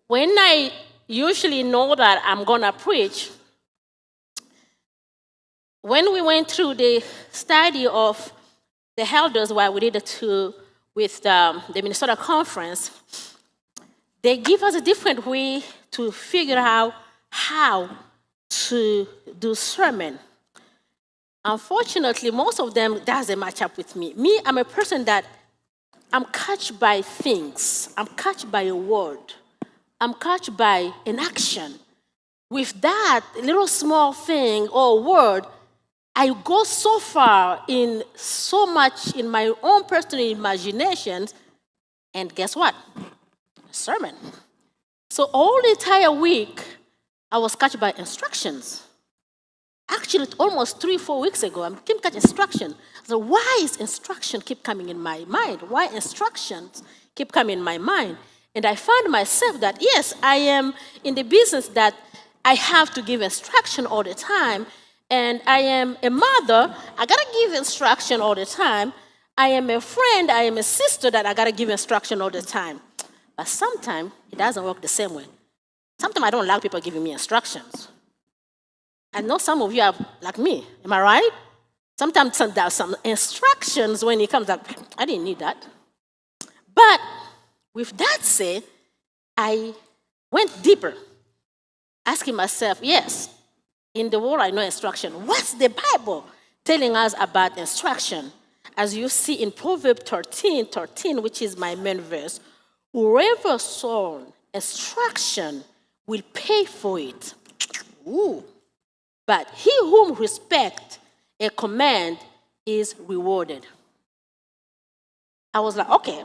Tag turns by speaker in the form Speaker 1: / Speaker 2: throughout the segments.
Speaker 1: when I usually know that I'm going to preach, when we went through the study of the elders while we did it with the Minnesota conference, they give us a different way to figure out how to do sermon. Unfortunately, most of them doesn't match up with me. Me, I'm a person that I'm catched by things. I'm catched by a word. I'm catched by an action. With that little small thing or word, I go so far in so much in my own personal imaginations, and guess what? A sermon. So all the entire week, I was catched by instructions. Actually, almost 3-4 weeks ago, I came catch instruction. So why is instruction keep coming in my mind? Why instructions keep coming in my mind? And I found myself that, yes, I am in the business that I have to give instruction all the time. And I am a mother, I gotta give instruction all the time. I am a friend, I am a sister that I gotta give instruction all the time. But sometimes it doesn't work the same way. Sometimes I don't like people giving me instructions. I know some of you are like me, am I right? Sometimes there are some instructions when it comes up, I didn't need that. But with that said, I went deeper, asking myself, yes, in the world I know instruction. What's the Bible telling us about instruction? As you see in Proverbs 13, which is my main verse, whoever sown instruction will pay for it. Ooh. But he whom respects a command is rewarded. I was like, okay,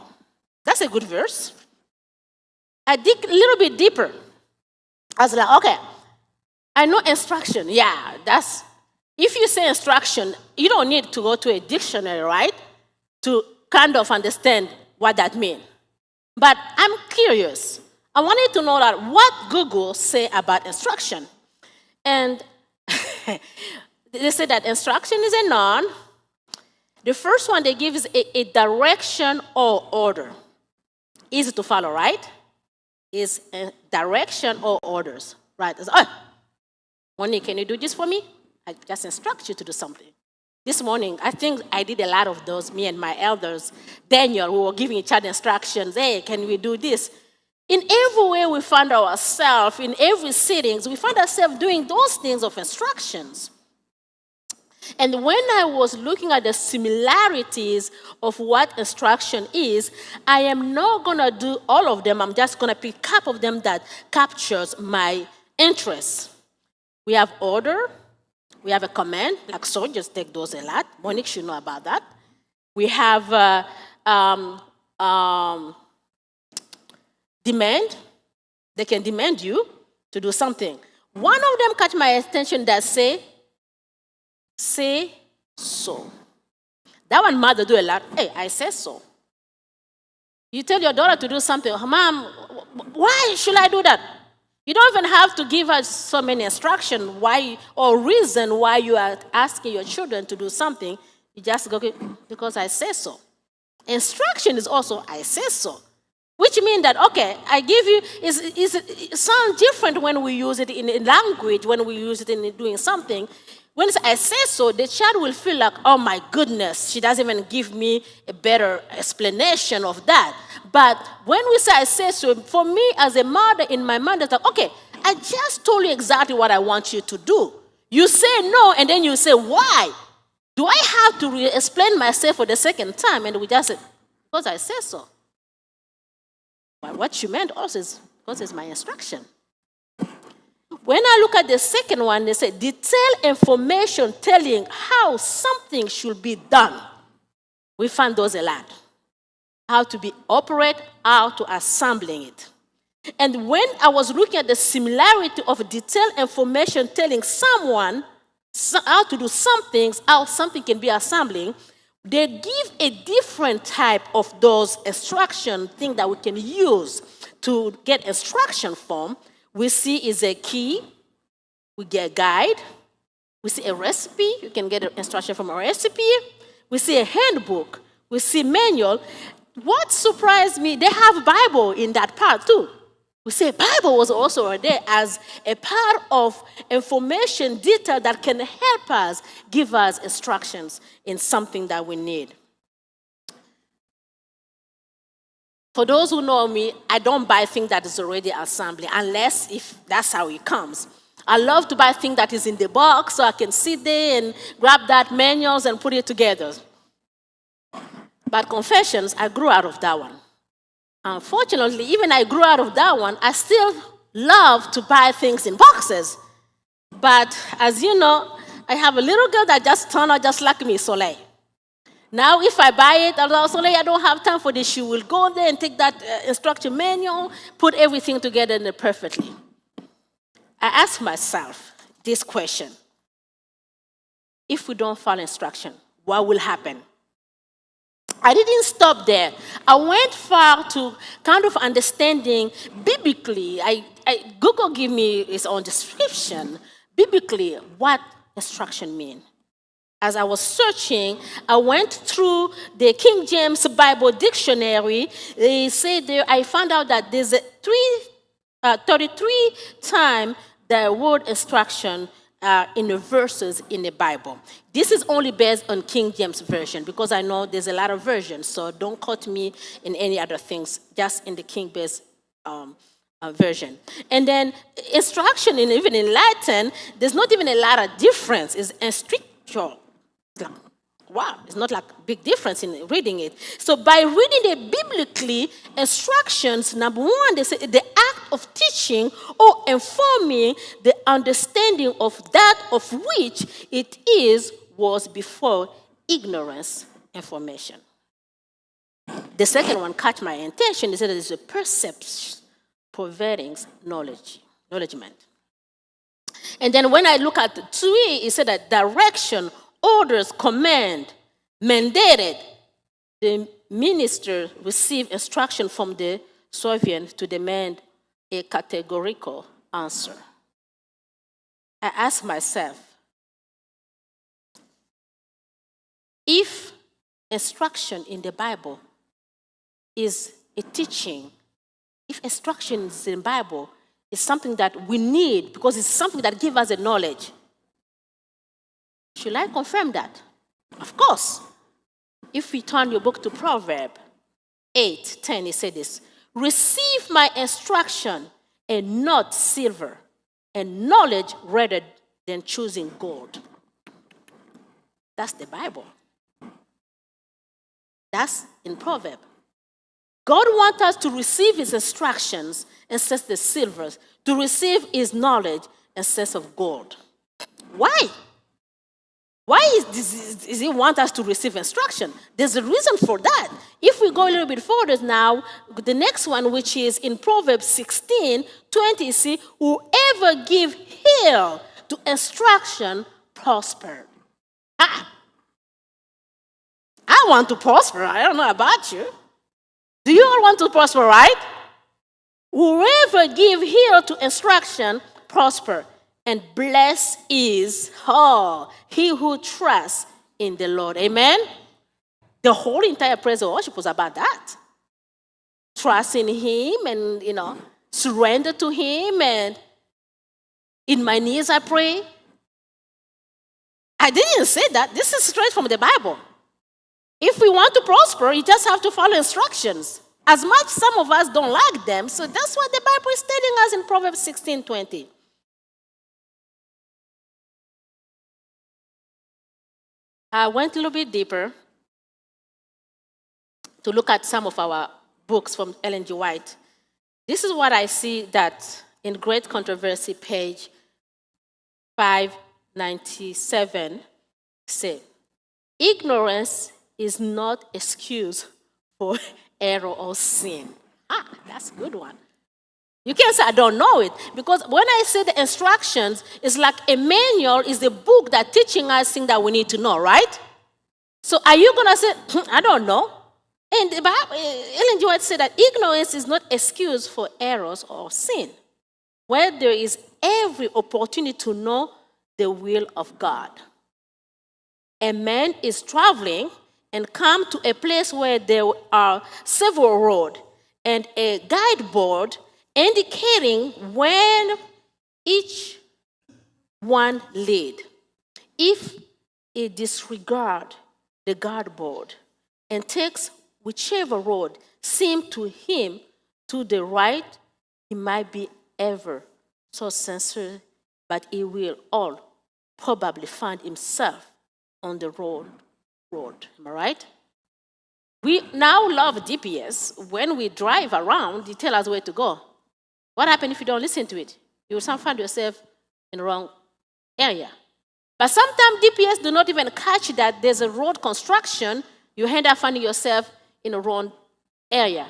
Speaker 1: that's a good verse. I dig a little bit deeper. I was like, okay, I know instruction. Yeah, that's, if you say instruction, you don't need to go to a dictionary, right? To kind of understand what that means. But I'm curious. I wanted to know that what Google say about instruction. And they say that instruction is a noun. The first one they give is a direction or order. Easy to follow, right? Is a direction or orders, right? It's, Monique, can you do this for me? I just instruct you to do something. This morning, I think I did a lot of those, me and my elders. Daniel, we were giving each other instructions. Hey, can we do this? In every way we find ourselves, in every settings, we find ourselves doing those things of instructions. And when I was looking at the similarities of what instruction is, I am not going to do all of them. I'm just going to pick a couple of them that captures my interest. We have order. We have a command, like soldiers take those a lot. Monique should know about that. We have demand. They can demand you to do something. One of them catch my attention that say so. That one mother do a lot. Hey, I say so. You tell your daughter to do something. Mom, why should I do that? You don't even have to give her so many instructions why or reason why you are asking your children to do something. You just go, because I say so. Instruction is also, I say so. Which means that, okay, I give you, it sounds different when we use it in language, when we use it in doing something. When I say so, the child will feel like, oh my goodness, she doesn't even give me a better explanation of that. But when we say I say so, for me as a mother, in my mind, it's like, okay, I just told you exactly what I want you to do. You say no, and then you say, why? Do I have to explain myself for the second time? And we just say, because I say so. But what she meant also is, because it's my instruction. When I look at the second one, they say detailed information telling how something should be done. We find those a lot. How to be operate, how to assembling it. And when I was looking at the similarity of detailed information telling someone how to do some things, how something can be assembling, they give a different type of those instruction thing that we can use to get instruction from. We see is a key, we get a guide, we see a recipe, you can get an instruction from a recipe, we see a handbook, we see manual. What surprised me, they have Bible in that part too. We say Bible was also there as a part of information detail that can help us, give us instructions in something that we need. For those who know me, I don't buy things that is already assembly unless if that's how it comes. I love to buy things that is in the box so I can sit there and grab that manuals and put it together. But confessions, I grew out of that one. Unfortunately, even I grew out of that one, I still love to buy things in boxes. But as you know, I have a little girl that just turned out just like me, Soleil. Now, if I buy it, although Soleil, I don't have time for this, she will go there and take that instruction manual, put everything together perfectly. I ask myself this question. If we don't follow instruction, what will happen? I didn't stop there. I went far to kind of understanding biblically. Google gave me its own description. Biblically, what instruction mean? As I was searching, I went through the King James Bible dictionary. They say there, I found out that there's 33 times the word instruction in the verses in the Bible. This is only based on King James Version because I know there's a lot of versions, so don't quote me in any other things, just in the King James version. And then instruction, even in Latin, there's not even a lot of difference. It's instructio. Wow, it's not like a big difference in reading it. So by reading it biblically, instructions, number one, they say the act of teaching or informing the understanding of that of which it is was before ignorance information. The second one caught my attention. They said it's a perception pervading knowledgement. And then when I look at the three, it said that direction, orders, command, mandated. The minister received instruction from the sovereign to demand a categorical answer. I ask myself, if instruction in the Bible is a teaching, if instructions in the Bible is something that we need because it's something that gives us a knowledge, should I confirm that? Of course. If we turn your book to Proverbs 8:10, it said this: receive my instruction and not silver, and knowledge rather than choosing gold. That's the Bible. That's in Proverbs. God wants us to receive his instructions instead of the silver, to receive his knowledge instead of gold. Why? Why does he want us to receive instruction? There's a reason for that. If we go a little bit further now, the next one, which is in Proverbs 16:20, see, whoever give heed to instruction prosper. I want to prosper. I don't know about you. Do you all want to prosper, right? Whoever give heed to instruction prosper. And blessed is he who trusts in the Lord. Amen? The whole entire praise and worship was about that. Trust in him and, surrender to him. And in my knees I pray. I didn't say that. This is straight from the Bible. If we want to prosper, you just have to follow instructions. As much some of us don't like them, so that's what the Bible is telling us in Proverbs 16:20. I went a little bit deeper to look at some of our books from Ellen G. White. This is what I see that in Great Controversy, page 597, say, ignorance is not excuse for error or sin. That's a good one. You can't say I don't know it, because when I say the instructions, it's like a manual is the book that teaching us things that we need to know, right? So are you going to say, I don't know? And the Bible, Ellen G. White said that ignorance is not excuse for errors or sin, where there is every opportunity to know the will of God. A man is traveling and come to a place where there are several roads and a guide board, indicating when each one lead. If it disregards the guardboard and takes whichever road seems to him to the right, he might be ever so sincere, but he will all probably find himself on the wrong road. Am I right? We now love GPS. When we drive around, it tells us where to go. What happens if you don't listen to it? You will find yourself in the wrong area. But sometimes GPS do not even catch that there's a road construction. You end up finding yourself in the wrong area.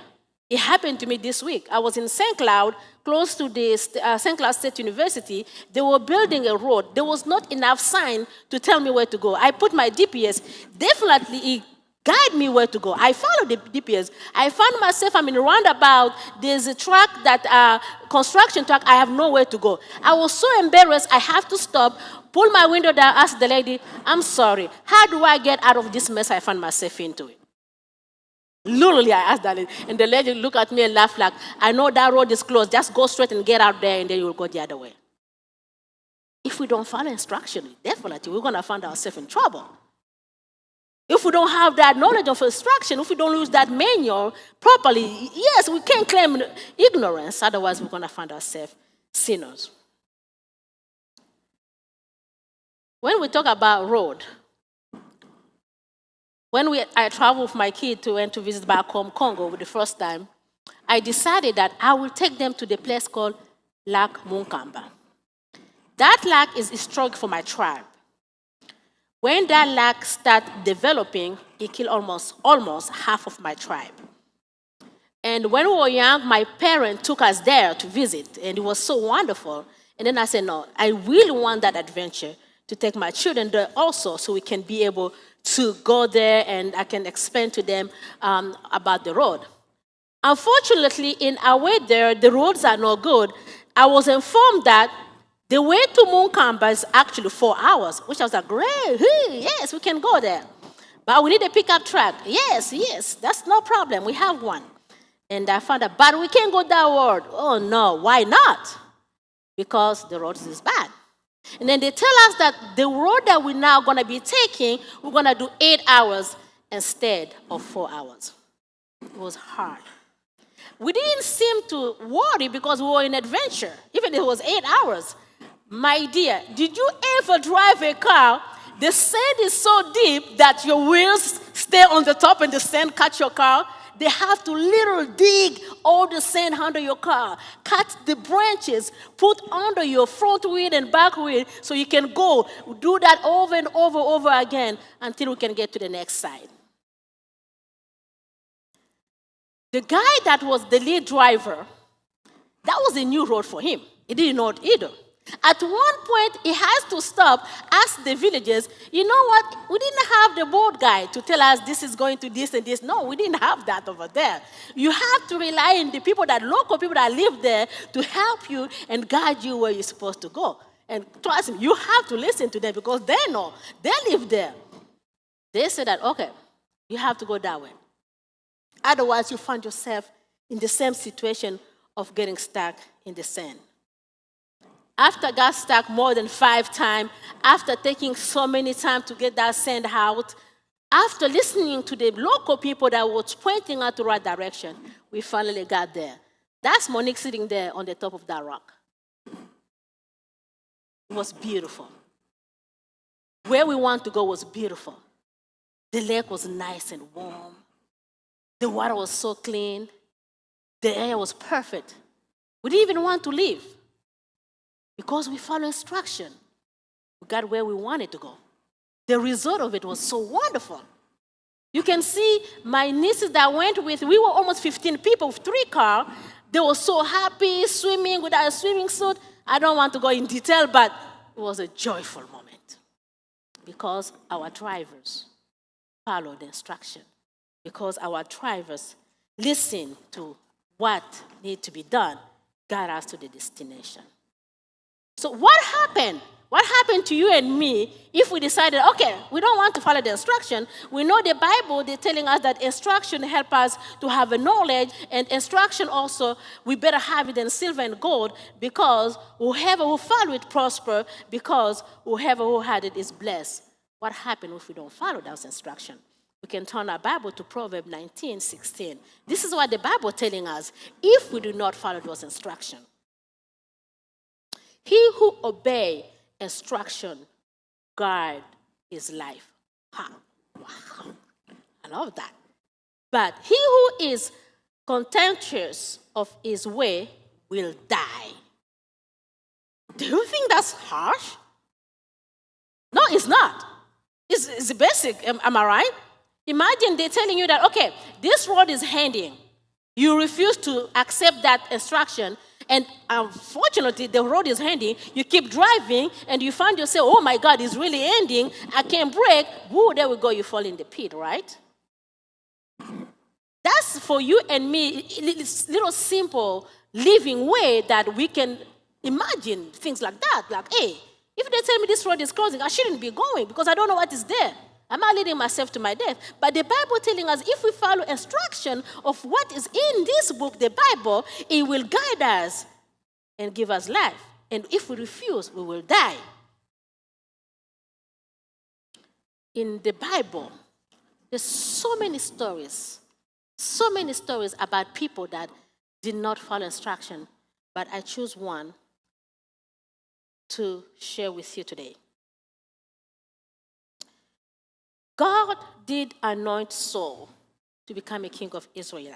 Speaker 1: It happened to me this week. I was in St. Cloud, close to the St. Cloud State University. They were building a road. There was not enough sign to tell me where to go. I put my GPS. Definitely, it guide me where to go. I followed the GPS. I found myself, I'm in a roundabout. There's a track construction track. I have nowhere to go. I was so embarrassed. I have to stop, pull my window down, ask the lady, I'm sorry, how do I get out of this mess I found myself into it? Literally, I asked that lady. And the lady looked at me and laughed like, I know that road is closed. Just go straight and get out there, and then you'll go the other way. If we don't follow instruction, definitely we're going to find ourselves in trouble. If we don't have that knowledge of instruction, if we don't use that manual properly, yes, we can claim ignorance. Otherwise, we're going to find ourselves sinners. When we talk about road, when I traveled with my kid went to visit back home Congo the first time, I decided that I will take them to the place called Lac Munkamba. That lac is historic for my tribe. When that lac started developing, it killed almost half of my tribe. And when we were young, my parents took us there to visit, and it was so wonderful. And then I said, no, I really want that adventure to take my children there also so we can be able to go there and I can explain to them about the road. Unfortunately, in our way there, the roads are not good. I was informed that the way to Munkamba is actually 4 hours, which I was like, great, yes, we can go there. But we need a pickup truck. Yes, that's no problem. We have one. And I found out, but we can't go that road. Oh, no, why not? Because the road is bad. And then they tell us that the road that we're now going to be taking, we're going to do 8 hours instead of 4 hours. It was hard. We didn't seem to worry because we were in adventure, even if it was 8 hours. My dear, did you ever drive a car? The sand is so deep that your wheels stay on the top and the sand catch your car. They have to literally dig all the sand under your car, cut the branches, put under your front wheel and back wheel so you can go. Do that over and over again until we can get to the next side. The guy that was the lead driver, that was a new road for him. He didn't know it either. At one point, he has to stop, ask the villagers, you know what, we didn't have the board guy to tell us this is going to this and this. No, we didn't have that over there. You have to rely on the local people that live there to help you and guide you where you're supposed to go. And trust me, you have to listen to them because they know, they live there. They say that, okay, you have to go that way. Otherwise, you find yourself in the same situation of getting stuck in the sand. After I got stuck more than 5 times, after taking so many time to get that sand out, after listening to the local people that was pointing out the right direction, we finally got there. That's Monique sitting there on the top of that rock. It was beautiful. Where we want to go was beautiful. The lake was nice and warm. The water was so clean. The air was perfect. We didn't even want to leave. Because we followed instruction, we got where we wanted to go. The result of it was so wonderful. You can see my nieces that went with, we were almost 15 people with 3 cars. They were so happy, swimming with our swimming suit. I don't want to go in detail, but it was a joyful moment. Because our drivers followed the instruction. Because our drivers listened to what needed to be done, got us to the destination. So what happened What happened to you and me if we decided, okay, we don't want to follow the instruction? We know the Bible, they're telling us that instruction help us to have a knowledge, and instruction also, we better have it than silver and gold, because whoever who follow it prosper, because whoever who had it is blessed. What happens if we don't follow those instructions? We can turn our Bible to Proverbs 19:16. This is what the Bible is telling us if we do not follow those instructions. He who obeys instruction guard his life. Ha. Wow. I love that. But he who is contemptuous of his way will die. Do you think that's harsh? No, it's not. It's basic. Am I right? Imagine they're telling you that, okay, this road is ending. You refuse to accept that instruction, and unfortunately, the road is ending. You keep driving, and you find yourself, oh my God, it's really ending. I can't brake. Woo, there we go. You fall in the pit, right? That's for you and me, little simple living way that we can imagine things like that. Like, hey, if they tell me this road is closing, I shouldn't be going because I don't know what is there. I'm not leading myself to my death. But the Bible telling us if we follow instruction of what is in this book, the Bible, it will guide us and give us life. And if we refuse, we will die. In the Bible, there's so many stories about people that did not follow instruction. But I choose one to share with you today. God did anoint Saul to become a king of Israel.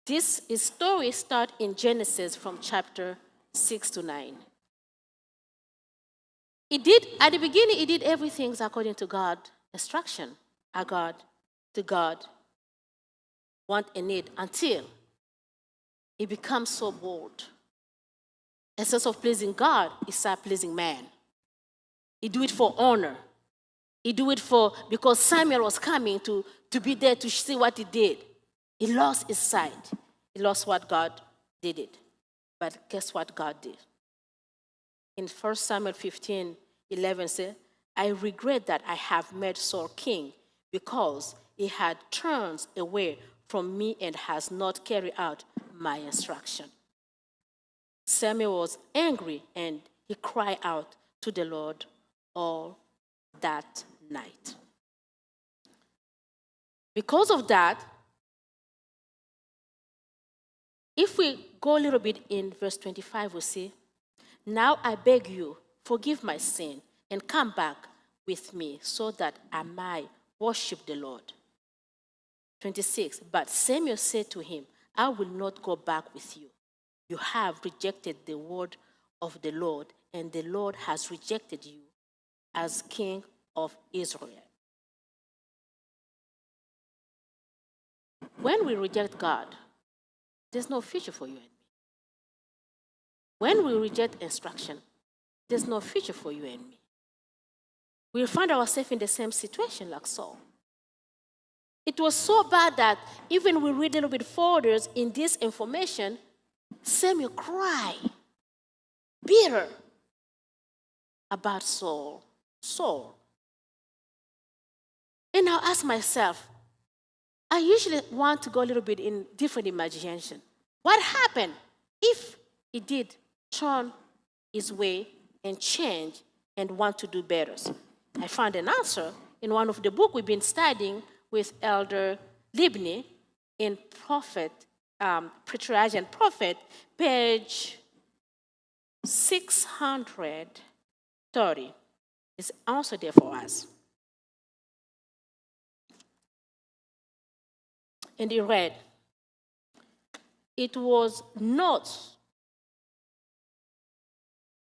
Speaker 1: This story starts in Genesis from chapter 6 to 9. At the beginning, he did everything according to God's instruction. To God, want and need, until he becomes so bold. Instead of pleasing God, he started pleasing man. He do it for honor. He do it because Samuel was coming to be there to see what he did. He lost his sight. He lost what God did it. But guess what God did? In 1 Samuel 15:11 says, I regret that I have made Saul king because he had turned away from me and has not carried out my instruction. Samuel was angry and he cried out to the Lord all that night. Because of that, if we go a little bit in verse 25, we see, now I beg you, forgive my sin and come back with me so that I might worship the Lord. 26, but Samuel said to him, I will not go back with you. You have rejected the word of the Lord, and the Lord has rejected you as king of Israel. When we reject God, there's no future for you and me. When we reject instruction, there's no future for you and me. We'll find ourselves in the same situation like Saul. It was so bad that even we read a little bit further in this information, Samuel cried, bitter, about Saul. And I ask myself, I usually want to go a little bit in different imagination. What happened if he did turn his way and change and want to do better? I found an answer in one of the books we've been studying with Elder Libni in Patriarch and Prophet, page 630. It's also there for us. And he read, it was not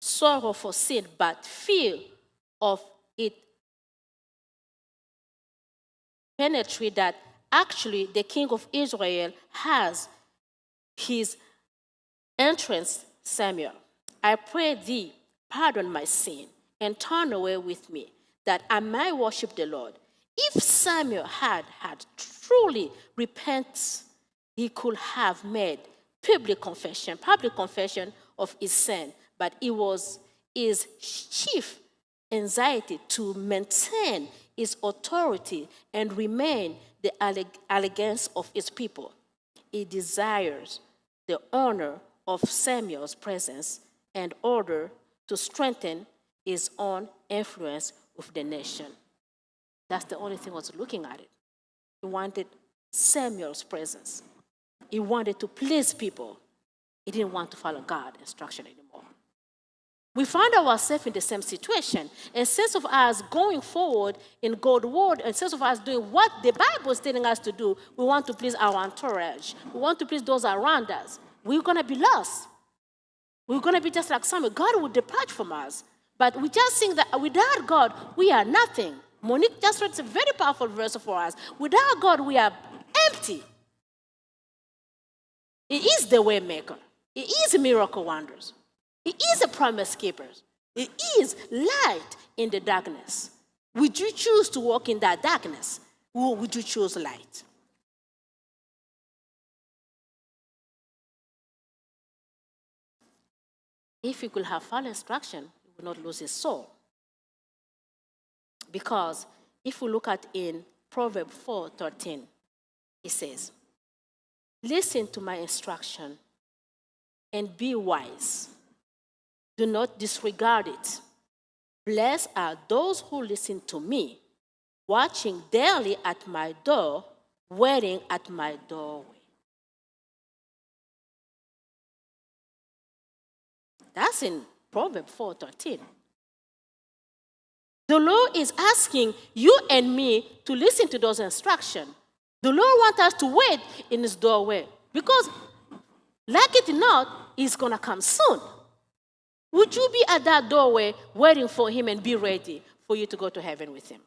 Speaker 1: sorrow for sin, but fear of it penetrate that actually the king of Israel has his entrance, Samuel. I pray thee, pardon my sin, and turn away with me, that I might worship the Lord. If Samuel had truly repented, he could have made public confession of his sin, but he his chief anxiety to maintain his authority and remain the allegiance of his people. He desires the honor of Samuel's presence in order to strengthen his own influence with the nation. That's the only thing I was looking at it. He wanted Samuel's presence. He wanted to please people. He didn't want to follow God's instruction anymore. We find ourselves in the same situation. Instead of us going forward in God's word, instead of us doing what the Bible is telling us to do, we want to please our entourage. We want to please those around us. We're going to be lost. We're going to be just like Samuel. God will depart from us. But we just think that without God, we are nothing. Monique just read a very powerful verse for us. Without God, we are empty. He is the way maker. He is miracle wonders. He is a promise keeper. He is light in the darkness. Would you choose to walk in that darkness, or would you choose light? If he could have followed instruction, he would not lose his soul. Because if we look at in Proverbs 4:13, it says, "Listen to my instruction and be wise. Do not disregard it. Blessed are those who listen to me, watching daily at my door, waiting at my doorway." That's in Proverbs 4:13. The Lord is asking you and me to listen to those instructions. The Lord wants us to wait in his doorway because, like it or not, he's going to come soon. Would you be at that doorway waiting for him and be ready for you to go to heaven with him?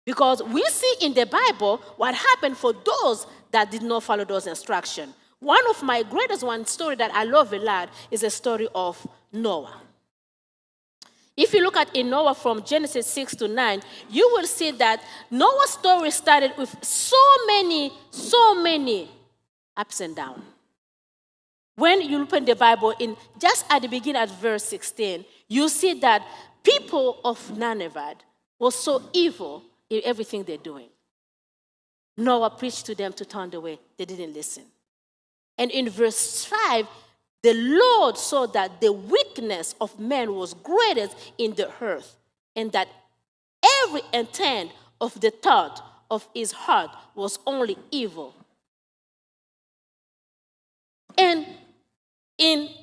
Speaker 1: Because we see in the Bible what happened for those that did not follow those instructions. One of my greatest story that I love a lot is the story of Noah. If you look at in Noah from Genesis 6-9, you will see that Noah's story started with so many ups and downs. When you open the Bible, just at the beginning at verse 16, you see that people of Nineveh were so evil in everything they're doing. Noah preached to them to turn away. They didn't listen. And in verse 5, the Lord saw that the wickedness of man was greatest in the earth, and that every intent of the thought of his heart was only evil. And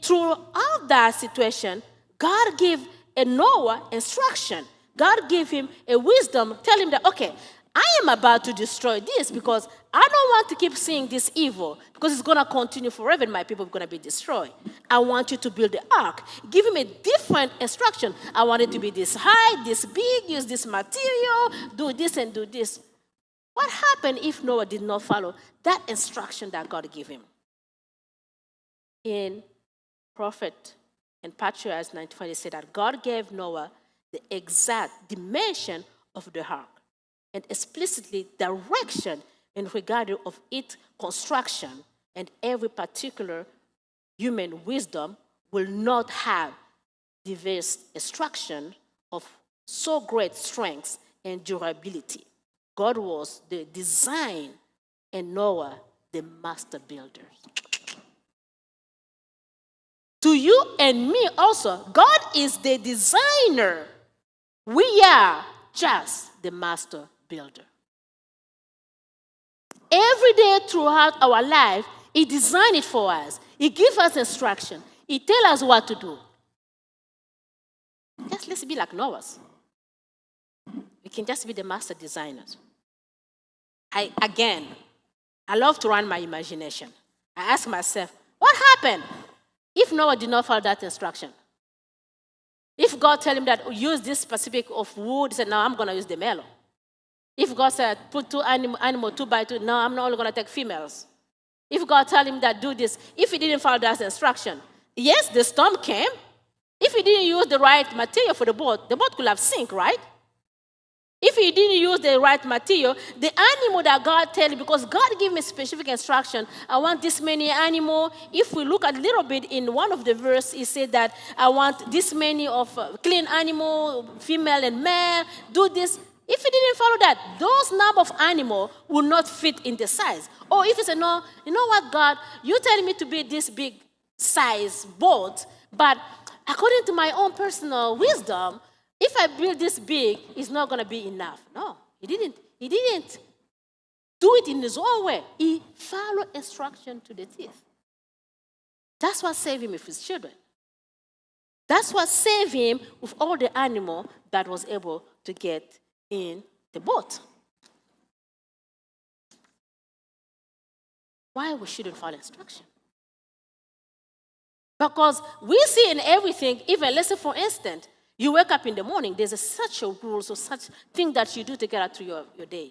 Speaker 1: throughout that situation, God gave a Noah instruction. God gave him a wisdom, tell him that, okay, I am about to destroy this because I don't want to keep seeing this evil because it's going to continue forever and my people are going to be destroyed. I want you to build the ark. Give him a different instruction. I want it to be this high, this big, use this material, do this and do this. What happened if Noah did not follow that instruction that God gave him? In Prophet and Patriarchs 95, they said that God gave Noah the exact dimension of the ark and explicitly direction in regard of its construction, and every particular human wisdom will not have diverse instruction of so great strength and durability. God was the design and Noah the master builder. To you and me also, God is the designer. We are just the master builder. Every day throughout our life, he designed it for us. He gives us instruction. He tells us what to do. Let's be like Noah's. We can just be the master designers. I love to run my imagination. I ask myself, what happened if Noah did not follow that instruction? If God tell him that use this specific of wood, he said, no, I'm going to use the male. If God said, put two animal 2 by 2, no, I'm not only going to take females. If God tell him that do this, if he didn't follow that instruction, yes, the storm came. If he didn't use the right material for the boat could have sunk, right? If you didn't use the right material, the animal that God tells you, because God gave me specific instruction, I want this many animal. If we look at a little bit in one of the verse, he said that I want this many of clean animal, female and male, do this. If you didn't follow that, those number of animal will not fit in the size. Or if you say, no, you know what, God, you telling me to be this big size boat, but according to my own personal wisdom, if I build this big, it's not going to be enough. No, he didn't. He didn't do it in his own way. He followed instruction to the teeth. That's what saved him with his children. That's what saved him with all the animal that was able to get in the boat. Why we shouldn't follow instruction? Because we see in everything, even let's say for instance, you wake up in the morning, there's such a rules or such thing that you do to get out through your day.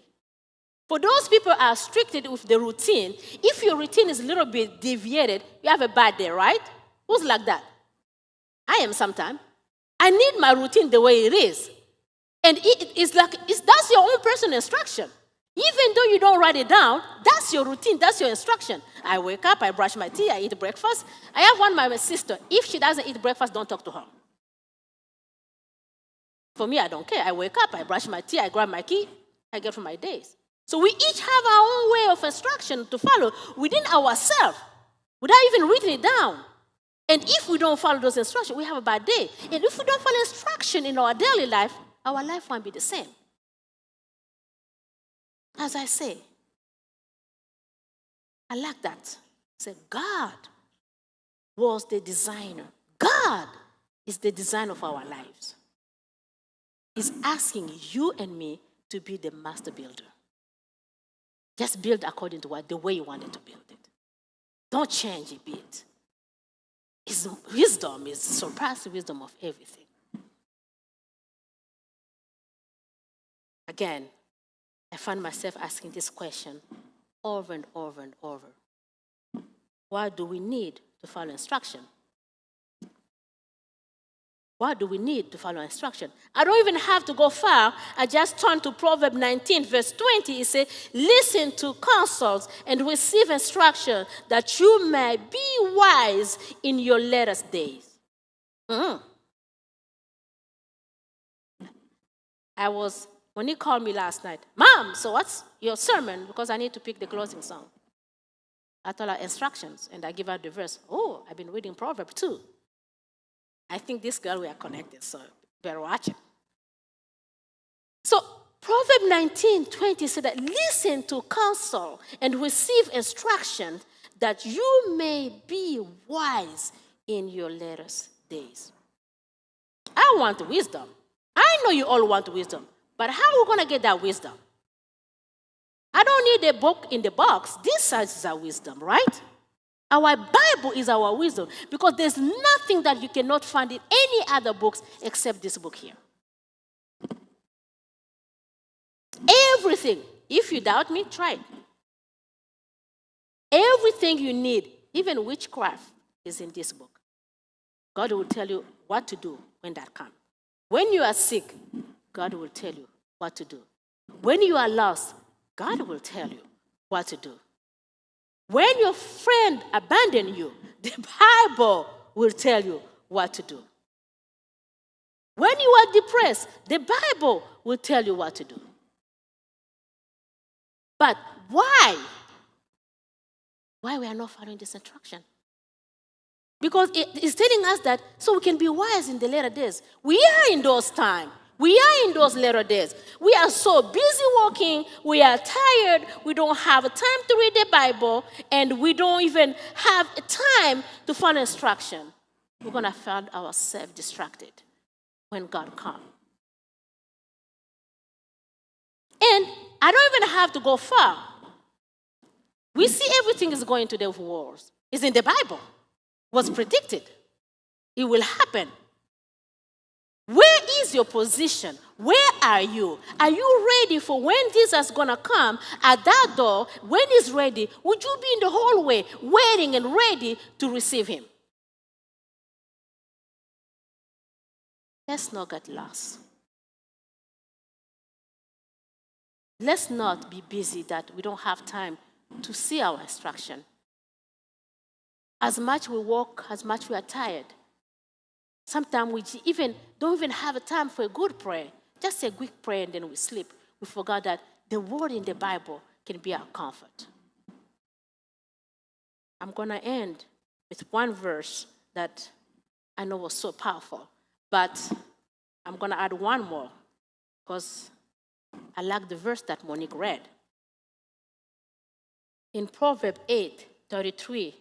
Speaker 1: For those people who are stricted with the routine, if your routine is a little bit deviated, you have a bad day, right? Who's like that? I am sometimes. I need my routine the way it is. And that's your own personal instruction. Even though you don't write it down, that's your routine, that's your instruction. I wake up, I brush my teeth, I eat breakfast. I have one my sister. If she doesn't eat breakfast, don't talk to her. For me, I don't care. I wake up, I brush my teeth, I grab my key, I get from my days. So we each have our own way of instruction to follow within ourselves without even writing it down. And if we don't follow those instructions, we have a bad day. And if we don't follow instruction in our daily life, our life won't be the same. As I say, I like that. Say, God was the designer. God is the designer of our lives. He's asking you and me to be the master builder. Just build according to the way you wanted to build it. Don't change a bit. His wisdom is surpassing wisdom of everything. Again, I find myself asking this question over and over and over. Why do we need to follow instruction? Why do we need to follow instruction? I don't even have to go far. I just turn to Proverbs 19, verse 20. It says, listen to counsels and receive instruction that you may be wise in your latest days. When he called me last night, Mom, so what's your sermon? Because I need to pick the closing song. I told her instructions, and I give her the verse. Oh, I've been reading Proverbs too. I think this girl, we are connected, so better watch it. So Proverbs 19:20 said that listen to counsel and receive instruction that you may be wise in your latest days. I want wisdom. I know you all want wisdom, but how are we going to get that wisdom? I don't need a book in the box. This is our wisdom, right? Our Bible is our wisdom because there's nothing that you cannot find in any other books except this book here. Everything. If you doubt me, try it. Everything you need, even witchcraft, is in this book. God will tell you what to do when that comes. When you are sick, God will tell you what to do. When you are lost, God will tell you what to do. When your friend abandons you, the Bible will tell you what to do. When you are depressed, the Bible will tell you what to do. But why? Why we are not following this instruction? Because it is telling us that so we can be wise in the later days. We are in those times. We are in those later days. We are so busy working, we are tired, we don't have time to read the Bible, and we don't even have time to follow instruction. We're going to find ourselves distracted when God comes. And I don't even have to go far. We see everything is going to the wars. It's in the Bible. It was predicted. It will happen. Where is your position? Where are you? Are you ready for when Jesus is going to come at that door? When he's ready, would you be in the hallway waiting and ready to receive him? Let's not get lost. let's not be busy that we don't have time to see our instruction. As much we work, as much we are tired. Sometimes we don't even have a time for a good prayer. Just a quick prayer and then we sleep. We forgot that the word in the Bible can be our comfort. I'm going to end with one verse that I know was so powerful, but I'm going to add one more because I like the verse that Monique read. In Proverbs 8:33-35,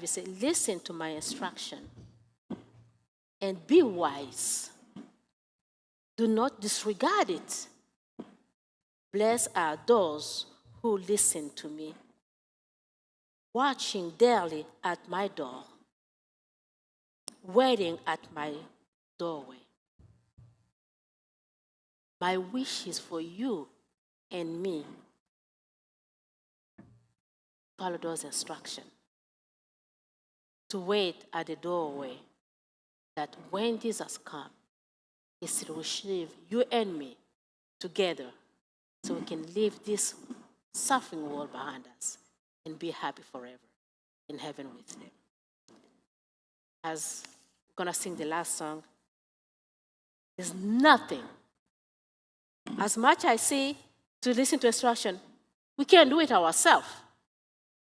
Speaker 1: it says, listen to my instruction and be wise. Do not disregard it. Blessed are those who listen to me, watching daily at my door, waiting at my doorway. My wish is for you and me. Follow those instructions. To wait at the doorway, that when Jesus comes, is to receive you and me together so we can leave this suffering world behind us and be happy forever in heaven with Him. As we're going to sing the last song, there's nothing. As much I say to listen to instruction, we can't do it ourselves.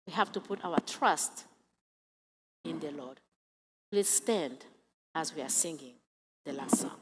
Speaker 1: We have to put our trust in the Lord. Please stand as we are singing the last song.